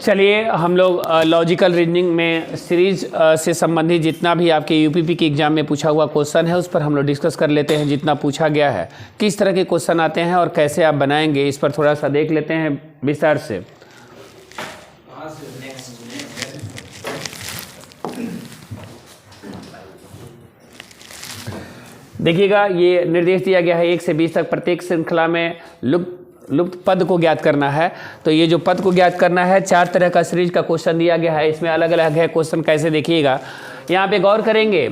चलिए हम लोग लॉजिकल रीजनिंग में सीरीज से संबंधित जितना भी आपके यूपीपी के एग्जाम में पूछा हुआ क्वेश्चन है उस पर हम लोग डिस्कस कर लेते हैं। जितना पूछा गया है, किस तरह के क्वेश्चन आते हैं और कैसे आप बनाएंगे, इस पर थोड़ा सा देख लेते हैं विस्तार से। देखिएगा, ये निर्देश दिया गया है 1 से 20 तक प्रत्येक श्रृंखला में लुप्त पद को ज्ञात करना है। तो ये जो पद को ज्ञात करना है, 4 तरह का सीरीज का क्वेश्चन दिया गया है। इसमें अलग अलग है क्वेश्चन, कैसे देखिएगा यहाँ पे गौर करेंगे,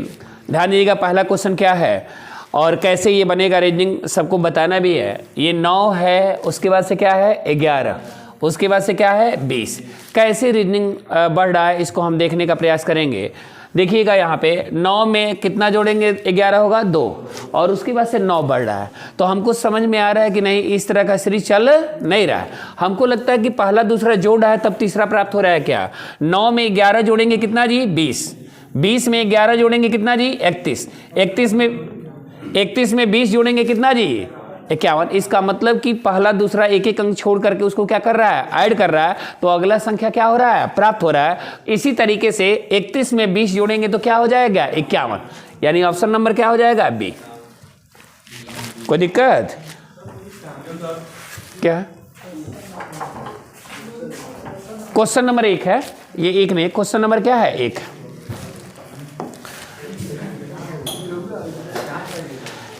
ध्यान दीजिएगा। पहला क्वेश्चन क्या है और कैसे ये बनेगा, रीजनिंग सबको बताना भी है। ये 9 है, उसके बाद से क्या है 11, उसके बाद से क्या है 20। कैसे रीजनिंग बढ़ रहा है इसको हम देखने का प्रयास करेंगे। देखिएगा यहाँ पे 9 में कितना जोड़ेंगे 11 होगा 2, और उसके बाद से 9 बढ़ रहा है। तो हमको समझ में आ रहा है कि नहीं, इस तरह का सीरीज चल नहीं रहा है। हमको लगता है कि पहला दूसरा जोड़ रहा है तब तीसरा प्राप्त हो रहा है क्या। 9 में 11 जोड़ेंगे कितना जी 20, 20 में 11 जोड़ेंगे कितना जी 31, 31 में 20 जोड़ेंगे कितना जी 51। इसका मतलब कि पहला दूसरा एक एक अंक छोड़ करके उसको क्या कर रहा है, ऐड कर रहा है। तो अगला संख्या क्या हो रहा है, प्राप्त हो रहा है। इसी तरीके से 31 में 20 जोड़ेंगे तो क्या हो जाएगा 51, यानी ऑप्शन नंबर क्या हो जाएगा बी। कोई दिक्कत क्या? क्वेश्चन नंबर 1 है ये, 1 में क्वेश्चन नंबर क्या है 1।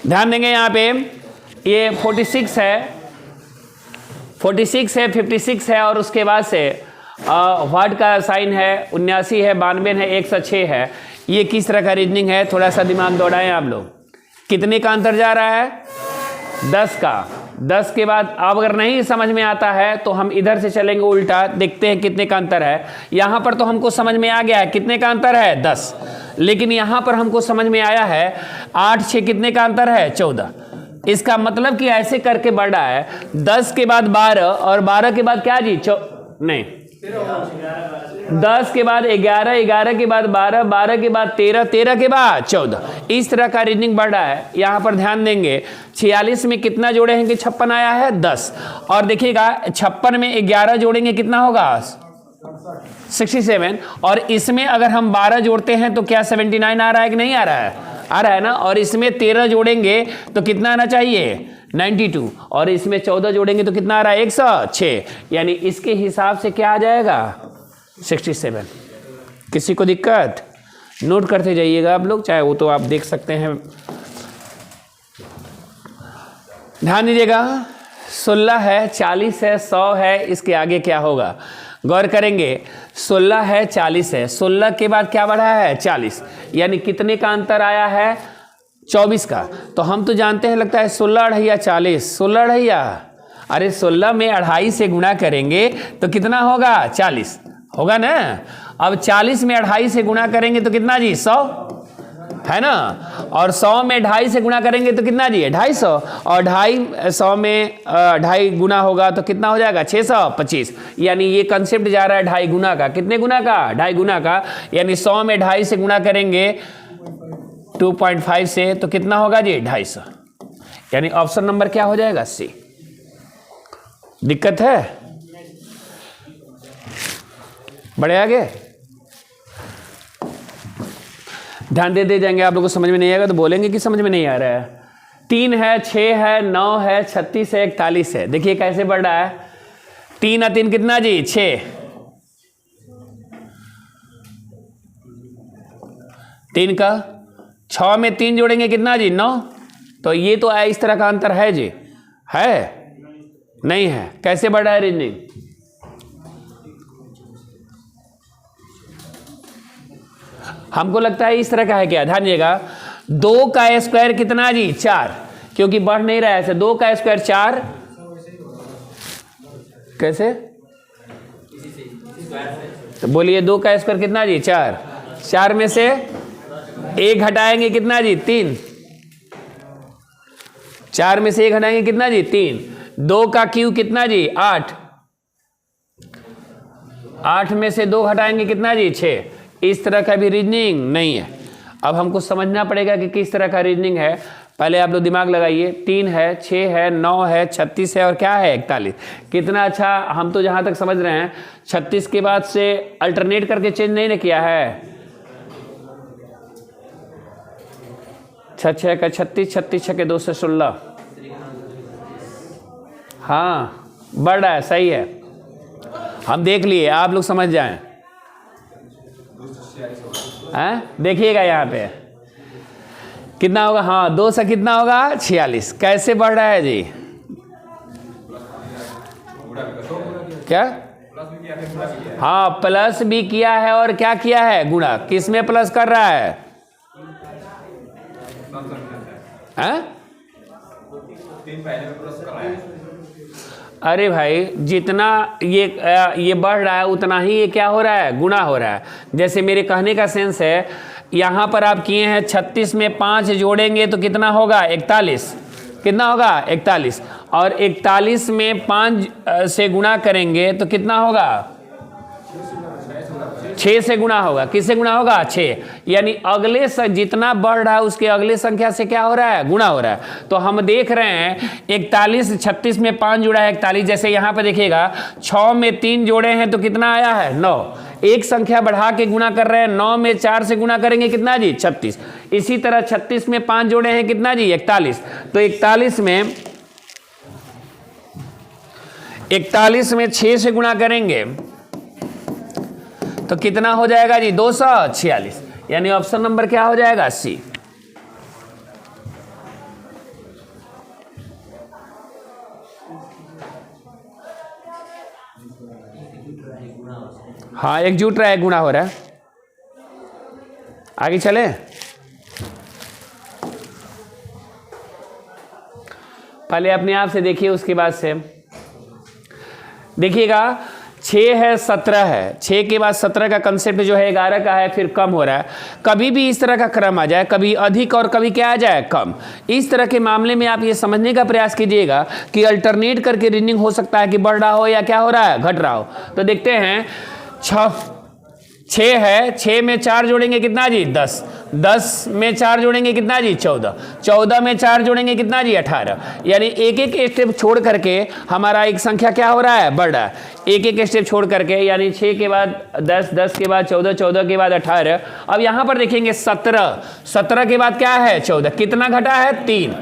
ध्यान देंगे यहाँ पे, ये 46 है, 46 है, 56 है, और उसके बाद से व्हाट का साइन है, 79 है, 92 है, 106 है। ये किस तरह का रीजनिंग है, थोड़ा सा दिमाग दौड़ाएं आप लोग। कितने का अंतर जा रहा है 10 का। 10 के बाद अब अगर नहीं समझ में आता है तो हम इधर से चलेंगे उल्टा, देखते हैं कितने का अंतर है। यहां पर तो हमको समझ में आ गया है कितने का अंतर है 10, लेकिन यहां पर हमको समझ में आया है 8 6 कितने का अंतर है 14। इसका मतलब कि ऐसे करके बढ़ रहा है 10 के बाद 12 और 12 के बाद क्या जी नहीं 10 के बाद 11, 11 के बाद 12, 12 के बाद 13, 13 के बाद 14। इस तरह का रीजनिंग बढ़ रहा है। यहां पर ध्यान देंगे 46 में कितना जोड़े हैं कि 56 आया है 10, और देखिएगा 56 में 11 जोड़ेंगे कितना होगा 67, और इसमें अगर हम 12 जोड़ते हैं तो क्या 79 आ रहा है कि नहीं आ रहा है, आ रहा है ना। और इसमें 13 जोड़ेंगे तो कितना आना चाहिए 92, और इसमें 14 जोड़ेंगे तो कितना आ रहा है 106, यानी इसके हिसाब से क्या आ जाएगा 67। किसी को दिक्कत, नोट करते जाइएगा आप लोग, चाहे वो तो आप देख सकते हैं। ध्यान दीजिएगा, 16 है, 40 है, 100 है, इसके आगे क्या होगा गौर करेंगे। 16 है, 40 है, 16 के बाद क्या बढ़ा है 40, यानी कितने का अंतर आया है 24 का। तो हम तो जानते हैं, लगता है 16 अढ़ैया 40, 16 अढ़ैया, अरे 16 में 2.5 से गुणा करेंगे तो कितना होगा 40 होगा ना। अब 40 में 2.5 से गुणा करेंगे तो कितना जी 100 है ना, और 100 में 2.5 से गुणा करेंगे तो कितना जी 250, और 250 में 2.5 गुना होगा तो कितना हो जाएगा 625। यानी ये कंसेप्ट जा रहा है 2.5 गुना का। कितने गुना का 2.5 गुना का, यानी 100 में 2.5 से गुणा करेंगे 2.5 से तो कितना होगा जी 250, यानी ऑप्शन नंबर क्या हो जाएगा सी। दिक्कत है, बढ़े आगे ध्यान दे जाएंगे। आप लोगों को समझ में नहीं आएगा तो बोलेंगे कि समझ में नहीं आ रहा है। 3 है, 6 है, 9 है, 36 है, 41 है। देखिए कैसे बढ़ रहा है, 3 और 3 कितना जी 6, 3 का 6 में 3 जोड़ेंगे कितना जी 9। तो ये तो इस तरह का अंतर है जी, है नहीं है। कैसे बढ़ रहा है रीजनिंग, हमको लगता है इस तरह का है क्या। ध्यान दीजिएगा, 2 का स्क्वायर कितना जी 4, क्योंकि बढ़ नहीं रहा है ऐसे। 2 का स्क्वायर 4, कैसे तो बोलिए 2 का स्क्वायर कितना जी 4, 4 में से 1 घटाएंगे कितना जी 3, 4 में से 1 घटाएंगे कितना जी 3। 2 का क्यूब कितना जी 8, 8 में से 2 घटाएंगे कितना जी 6। इस तरह का भी रीजनिंग नहीं है। अब हमको समझना पड़ेगा कि किस तरह का रीजनिंग है। पहले आप लोग दिमाग लगाइए। 3 है, 6 है, 9 है, 36 है और क्या है 41। कितना अच्छा, हम तो जहाँ तक समझ रहे हैं 36 के बाद से अल्टरनेट करके चेंज नहीं ना किया है। 6 का 36, 36 6 के 216। हाँ बढ़ रहा है, सही है, हम देख लिए, आप लोग समझ जाएं। देखिएगा यहाँ पे कितना होगा। हाँ 2 से कितना होगा 46। कैसे बढ़ रहा है जी? क्या? हाँ प्लस भी किया है और क्या किया है? गुणा। किस में प्लस कर रहा है? अरे भाई जितना ये बढ़ रहा है उतना ही ये क्या हो रहा है? गुणा हो रहा है। जैसे मेरे कहने का सेंस है, यहाँ पर आप किए हैं 36 में 5 जोड़ेंगे तो कितना होगा? 41। कितना होगा? 41। और 41 में 5 से गुणा करेंगे तो कितना होगा? 6 से गुणा होगा। किससे गुणा होगा? 6। यानी अगले जितना बढ़ रहा है उसके अगले संख्या से क्या हो रहा है? गुणा हो रहा है। तो हम देख रहे हैं 41, 36 में 5 जुड़ा है 41। जैसे यहाँ पे देखिएगा 6 में 3 जोड़े हैं तो कितना आया है? 9। एक संख्या बढ़ा के गुणा कर रहे हैं, 9 में 4 से गुणा करेंगे कितना जी? 36। इसी तरह 36 में 5 जोड़े हैं कितना जी? 41। तो 41 में 6 से गुणा करेंगे तो कितना हो जाएगा जी? 246। यानी ऑप्शन नंबर क्या हो जाएगा? सी। हाँ एकजुट रहा है, गुणा हो रहा है। आगे चले। पहले अपने आप से देखिए, उसके बाद से देखिएगा। 6 है, 17 है, 6 के बाद 17 का कंसेप्ट जो है 11 का है, फिर कम हो रहा है। कभी भी इस तरह का क्रम आ जाए, कभी अधिक और कभी क्या आ जाए? कम। इस तरह के मामले में आप ये समझने का प्रयास कीजिएगा कि अल्टरनेट करके रीडिंग हो सकता है कि बढ़ रहा हो या क्या हो रहा है? घट रहा हो। तो देखते हैं 6 है, 6 में 4 जोड़ेंगे कितना जी? 10। 10 में 4 जोड़ेंगे कितना जी? 14। 14 में 4 जोड़ेंगे कितना जी? 18। यानी एक एक स्टेप छोड़ करके हमारा एक संख्या क्या हो रहा है? बढ़ रहा है। एक एक स्टेप छोड़ करके, यानी 6 के बाद 10, 10 के बाद 14, 14 के बाद 18। अब यहां पर देखेंगे 17, 17 के बाद क्या है? 14। कितना घटा है? 3।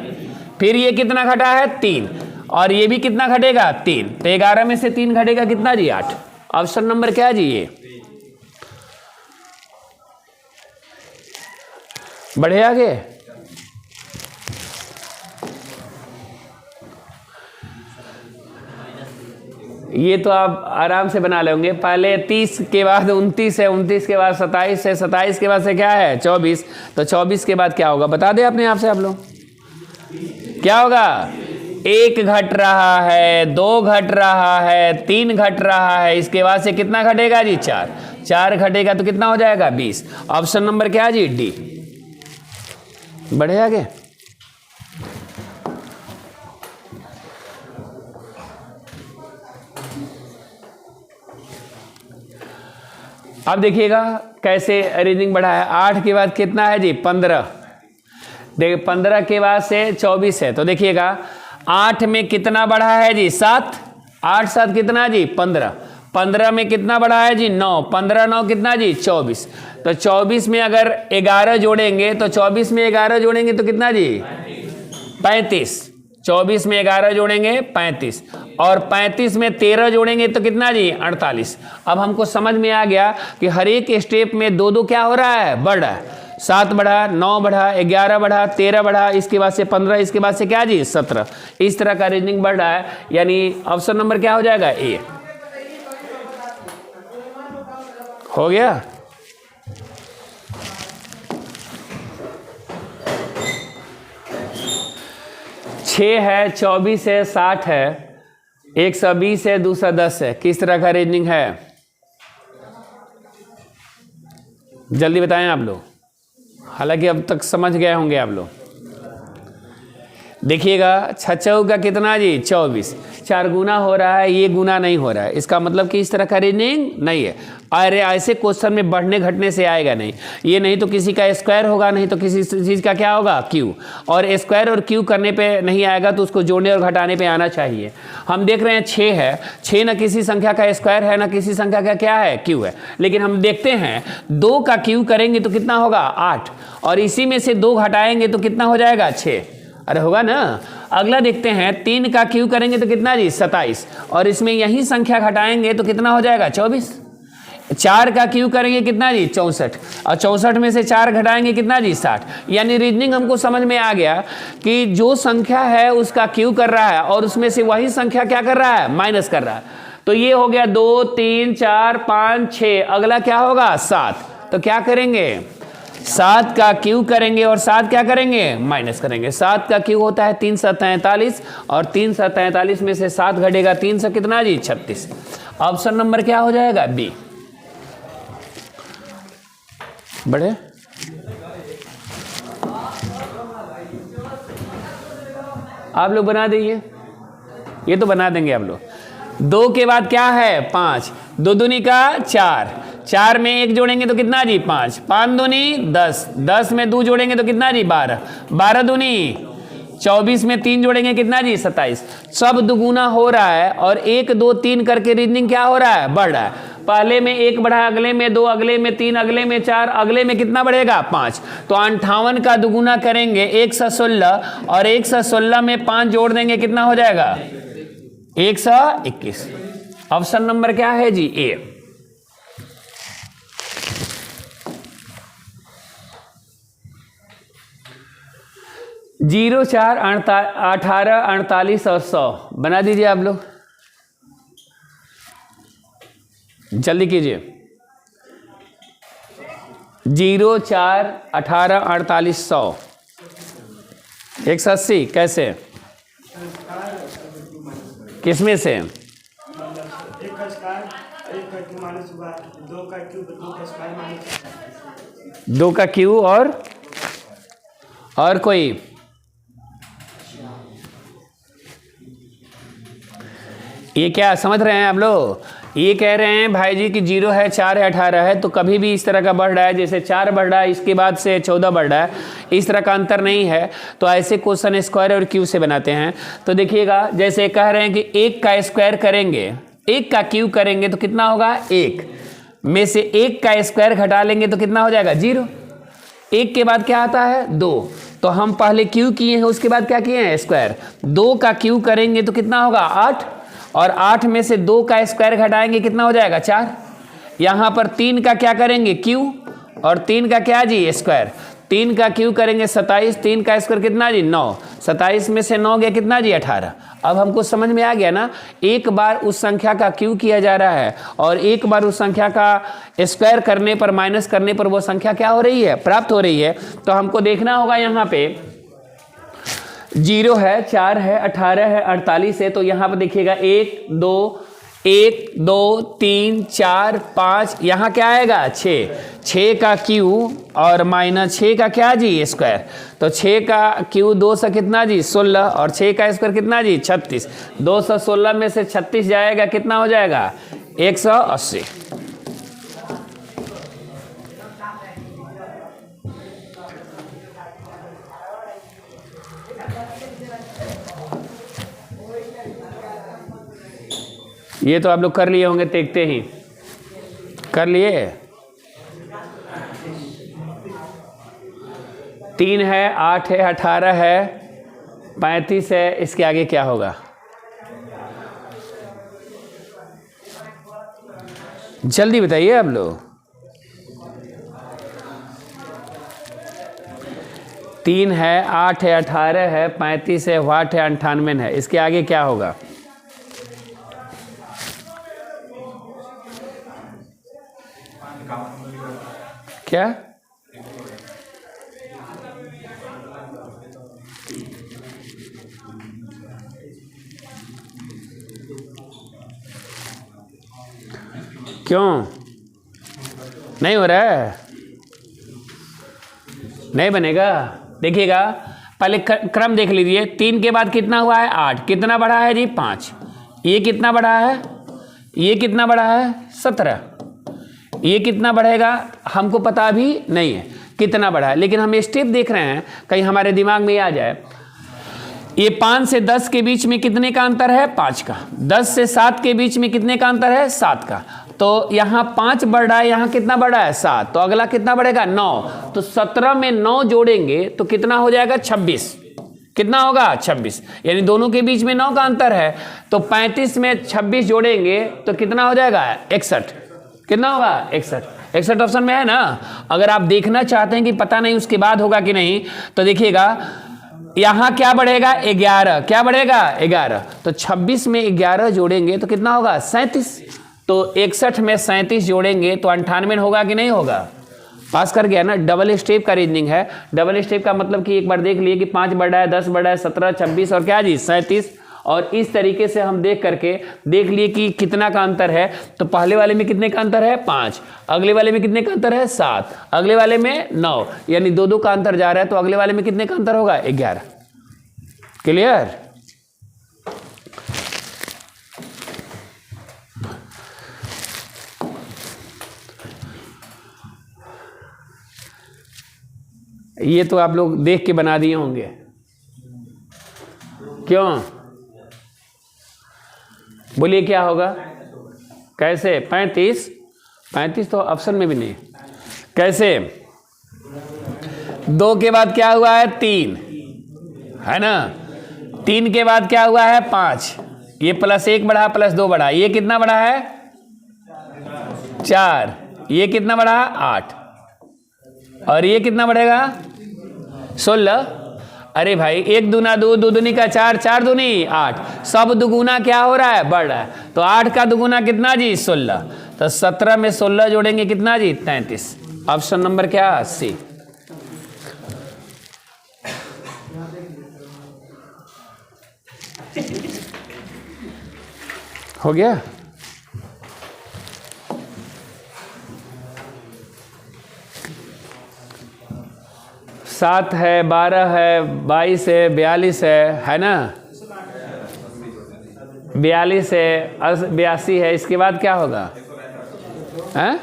फिर ये कितना घटा है? 3। और ये भी कितना घटेगा? 3। तो 11 में से 3 घटेगा कितना जी? 8। ऑप्शन नंबर क्या है जी? ये। बढ़े आगे। ये तो आप आराम से बना लेंगे। पहले 30 के बाद 29 है, 29 के बाद 27 है, 27 के बाद से क्या है? 24। तो 24 के बाद क्या होगा? बता दें अपने आप से आप लोग। क्या होगा? 1 घट रहा है, 2 घट रहा है, 3 घट रहा है। इसके बाद से कितना घटेगा जी? 4। 4 घटेगा तो कितना हो जाएगा? 20। ऑप्शन नंबर क्या है जी? डी। बढ़े आगे। अब देखिएगा कैसे रीडिंग बढ़ा है। 8 के बाद कितना है जी? 15। देखिए 15 के बाद से 24 है। तो देखिएगा 8 में कितना बढ़ा है जी? 7। 8 7 कितना जी? 15। 15 में कितना बढ़ा है जी? 9। 15 9 कितना जी? 24। तो 24 में अगर 11 जोड़ेंगे तो 24 में 11 जोड़ेंगे तो कितना जी? 35। 24 में 11 जोड़ेंगे 35। और 35 में 13 जोड़ेंगे तो कितना जी? 48। अब हमको समझ में आ गया कि हर एक स्टेप में 2 क्या हो रहा है? बढ़ रहा है। 7 बढ़ा, 9 बढ़ा, 11 बढ़ा, 13 बढ़ा, इसके बाद से 15, इसके बाद से क्या जी? 17। इस तरह का रीजनिंग बढ़ रहा है। यानी ऑप्शन नंबर क्या हो जाएगा? ए। हो गया। छः है, 24 है, 60 है, 120 है, दूसरा 10 है। किस तरह का रीजनिंग है? जल्दी बताएं आप लोग। हालांकि अब तक समझ गए होंगे आप लोग। देखिएगा 6 चौका कितना जी 24, 4 गुना हो रहा है, ये गुना नहीं हो रहा है, इसका मतलब कि इस तरह का रीजनिंग नहीं है। अरे ऐसे क्वेश्चन में बढ़ने घटने से आएगा नहीं, ये नहीं तो किसी का स्क्वायर होगा, नहीं तो किसी चीज़ का क्या होगा क्यू, और स्क्वायर और क्यू करने पे नहीं आएगा तो उसको जोड़ने और घटाने पे आना चाहिए। हम देख रहे हैं 6 है, 6 ना किसी संख्या का स्क्वायर है ना किसी संख्या का क्या है क्यू है, लेकिन हम देखते हैं 2 का क्यू करेंगे तो कितना होगा 8, और इसी में से 2 घटाएंगे तो कितना हो जाएगा 6, अरे होगा ना। अगला देखते हैं 3 का क्यू करेंगे तो कितना जी 27, और इसमें यही संख्या घटाएंगे तो कितना हो जाएगा 24। 4 का क्यू करेंगे कितना जी 64, और 64 में से 4 घटाएंगे कितना जी 60। यानी रीजनिंग हमको समझ में आ गया कि जो संख्या है उसका क्यू कर रहा है और उसमें से वही संख्या क्या कर रहा है माइनस कर रहा है। तो ये हो गया 2 3 4 5 6, अगला क्या होगा 7, तो क्या करेंगे 7 का क्यू करेंगे और 7 क्या करेंगे माइनस करेंगे। 7 का क्यू होता है 3 7 43, और 3 7 43 में से 7 घटेगा 3 से कितना जी 36। ऑप्शन नंबर क्या हो जाएगा बी। बड़े आप लोग बना देंगे, ये तो बना देंगे आप लोग। 2 के बाद क्या है 5, 2 दूनी का 4, 4 में 1 जोड़ेंगे तो कितना जी 5, 5 दूनी 10, 10 में 2 जोड़ेंगे तो कितना जी 12, 12 दूनी 24 में 3 जोड़ेंगे कितना जी 27। सब दुगुना हो रहा है और 1 2 3 करके रीजनिंग क्या हो रहा है बढ़ रहा है। पहले में 1 बढ़ा, अगले में 2, अगले में 3, अगले में 4, अगले में कितना बढ़ेगा 5। तो 58 का दुगुना करेंगे 116, और 116 में 5 जोड़ देंगे कितना हो जाएगा 121। ऑप्शन नंबर क्या है जी ए। जीरो 4 18 48 और 100 बना दीजिए आप लोग, जल्दी कीजिए। 0 4 18 48 100 180 कैसे किसमें से 2 का क्यू और कोई ये क्या समझ रहे हैं आप लोग। ये कह रहे हैं भाई जी कि 0 है 4 है 18 है, तो कभी भी इस तरह का बढ़ रहा है, जैसे 4 बढ़ रहा है इसके बाद से 14 बढ़ रहा है, इस तरह का अंतर नहीं है। तो ऐसे क्वेश्चन स्क्वायर और क्यू से बनाते हैं। तो देखिएगा जैसे कह रहे हैं कि 1 का स्क्वायर करेंगे, 1 का क्यू करेंगे तो कितना होगा 1 में से 1 का स्क्वायर घटा लेंगे तो कितना हो जाएगा 0। 1 के बाद क्या आता है 2, तो हम पहले क्यू किए हैं उसके बाद क्या किए हैं स्क्वायर। 2 का क्यू करेंगे तो कितना होगा 8, और 8 में से 2 का स्क्वायर घटाएंगे कितना हो जाएगा 4। यहाँ पर 3 का क्या करेंगे क्यू, और 3 का क्या जी स्क्वायर। 3 का क्यू करेंगे 27, 3 का स्क्वायर कितना जी 9, 27 में से 9 गया कितना जी 18। अब हमको समझ में आ गया ना, एक बार उस संख्या का क्यू किया जा रहा है और एक बार उस संख्या का स्क्वायर करने पर माइनस करने पर वो संख्या क्या हो रही है प्राप्त हो रही है। तो हमको देखना होगा यहाँ पे 0 है 4 है 18 है 48 है, तो यहाँ पर देखिएगा 1 2 3 4 5, यहाँ क्या आएगा 6 का क्यू और माइनस 6 का क्या जी स्क्वायर। तो 6 का क्यू 2 से कितना जी 16, और 6 का स्क्वायर कितना जी 36। 216 में से 36 जाएगा कितना हो जाएगा 180। ये तो आप लोग कर लिए होंगे, देखते ही कर लिए। 3 है 8 है 18 है 35 है, इसके आगे क्या होगा जल्दी बताइए आप लोग। 3 है 8 है 18 है 35 है 8 है 98 है, इसके आगे क्या होगा। क्या क्यों नहीं हो रहा है, नहीं बनेगा। देखिएगा पहले क्रम देख लीजिए, 3 के बाद कितना हुआ है 8, कितना बढ़ा है जी 5, ये कितना बढ़ा है, ये कितना बढ़ा है 17, ये कितना बढ़ेगा हमको पता भी नहीं है कितना बढ़ा है, लेकिन हम स्टेप देख रहे हैं कहीं हमारे दिमाग में आ जाए। ये 5 से 10 के बीच में कितने का अंतर है 5 का, 10 से 7 के बीच में कितने का अंतर है 7 का, तो यहाँ 5 बढ़ रहा है, यहाँ कितना बढ़ रहा है 7, तो अगला कितना बढ़ेगा 9, तो 17 में 9 जोड़ेंगे तो कितना हो जाएगा 26, कितना होगा 26, यानी दोनों के बीच में 9 का अंतर है, तो 35 में 26 जोड़ेंगे तो कितना हो जाएगा 61, कितना होगा 61 ऑप्शन में है ना। अगर आप देखना चाहते हैं कि पता नहीं उसके बाद होगा कि नहीं, तो देखिएगा यहां क्या बढ़ेगा 11, क्या बढ़ेगा 11, तो 26 में 11 जोड़ेंगे तो कितना होगा 37, तो 61 में 37 जोड़ेंगे तो 98 होगा कि नहीं होगा, पास कर गया ना। डबल स्टेप का रीजनिंग है। डबल स्टेप का मतलब कि एक बार देख लिए कि 5 बढ़ा है, 10 बढ़ा है, 17, 26 और क्या जी 37, और इस तरीके से हम देख करके देख लिए कि कितना का अंतर है। तो पहले वाले में कितने का अंतर है 5, अगले वाले में कितने का अंतर है 7, अगले वाले में 9, यानी 2-2 का अंतर जा रहा है, तो अगले वाले में कितने का अंतर होगा 11। क्लियर? ये तो आप लोग देख के बना दिए होंगे, क्यों बोलिए क्या होगा, कैसे 35 तो ऑप्शन में भी नहीं, कैसे 2 के बाद क्या हुआ है 3 है ना, 3 के बाद क्या हुआ है 5, ये +1 बढ़ा +2 बढ़ा, ये कितना बढ़ा है 4, ये कितना बढ़ा 8, और ये कितना बढ़ेगा 16। अरे भाई 1 दूना 2, 2 दूनी का 4, 4 दूनी 8, सब दुगुना क्या हो रहा है बढ़ रहा है, तो 8 का दुगुना कितना जी 16, तो 17 में 16 जोड़ेंगे कितना जी 33। ऑप्शन नंबर क्या सी। हो गया। सात है, 12 है, 22 है, 42 है ना, 42 है, 82 है, इसके बाद क्या होगा हैं?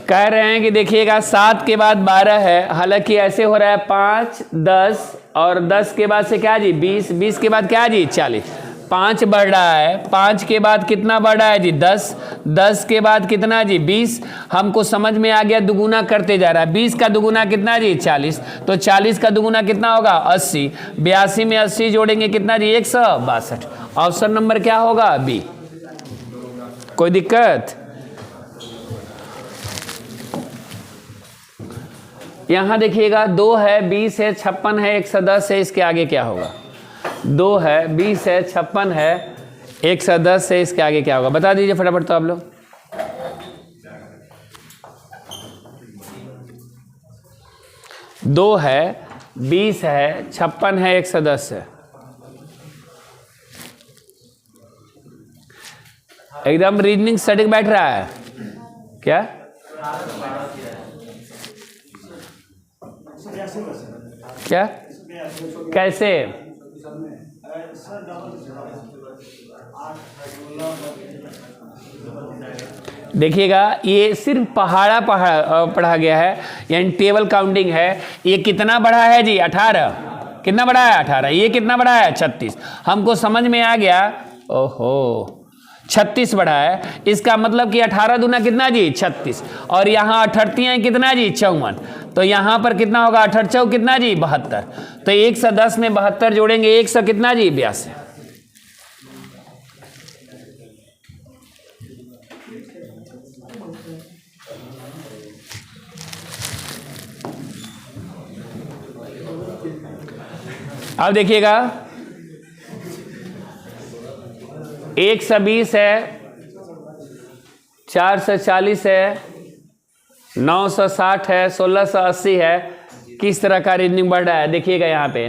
कह रहे हैं कि देखिएगा 7 के बाद 12 है, हालांकि ऐसे हो रहा है 5, 10 और 10 के बाद से क्या जी 20, 20 के बाद क्या जी 40, 5 बढ़ रहा है, 5 के बाद कितना बढ़ रहा है जी 10, 10 के बाद कितना जी 20, हमको समझ में आ गया दुगुना करते जा रहा है, 20 का दुगुना कितना जी 40, तो 40 का दुगुना कितना होगा 80, 82 में 80 जोड़ेंगे कितना जी 162। ऑप्शन नंबर क्या होगा बी। कोई दिक्कत? यहां देखिएगा 2 है, 20 है, 56 है, 110 है, इसके आगे क्या होगा, 2 है, 20 है, 56 है, 110 है, इसके आगे क्या होगा बता दीजिए फटाफट तो आप लोग। दो है, 20 है, 56 है, 110 है, एकदम रीजनिंग सटीक बैठ रहा है क्या? क्या कैसे? देखिएगा ये सिर्फ पढ़ा गया है, यानी टेबल काउंटिंग है। ये कितना बढ़ा है जी 18, कितना बढ़ा है 18, ये कितना बढ़ा है 36, हमको समझ में आ गया, ओहो 36 बढ़ा है, इसका मतलब कि 18 दूना कितना जी 36, और यहाँ 38 कितना जी 54, तो यहाँ पर कितना होगा 18 कितना जी 72, तो 110 में 72 जोड़ेंगे 100 कितना जी 82। अब देखिएगा 120 है, 440 है, 960 है, 1680 है, किस तरह का रीजनिंग बढ़ रहा है देखिएगा। यहाँ पे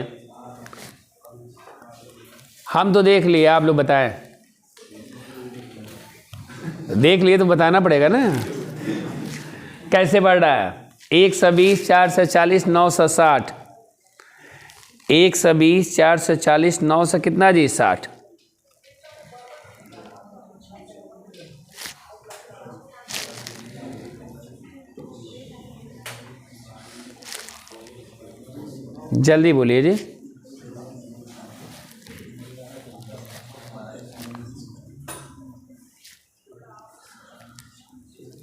हम तो देख लिए, आप लोग बताएं। देख लिए तो बताना पड़ेगा ना। कैसे बढ़ रहा है? 120, 440, 960। 120, 440, 900 कितना जी? 60। जल्दी बोलिए जी।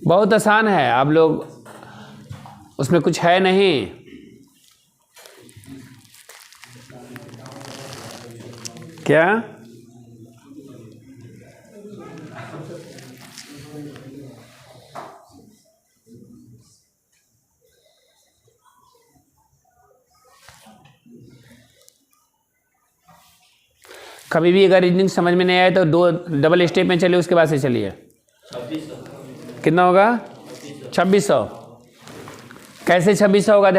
बहुत आसान है, आप लोग उसमें कुछ है नहीं। क्या? कभी भी अगर रीजनिंग समझ में नहीं आए तो 2 डबल स्टेप में चलिए, उसके बाद से चलिए। कितना होगा? 2600। कैसे 2600 होगा?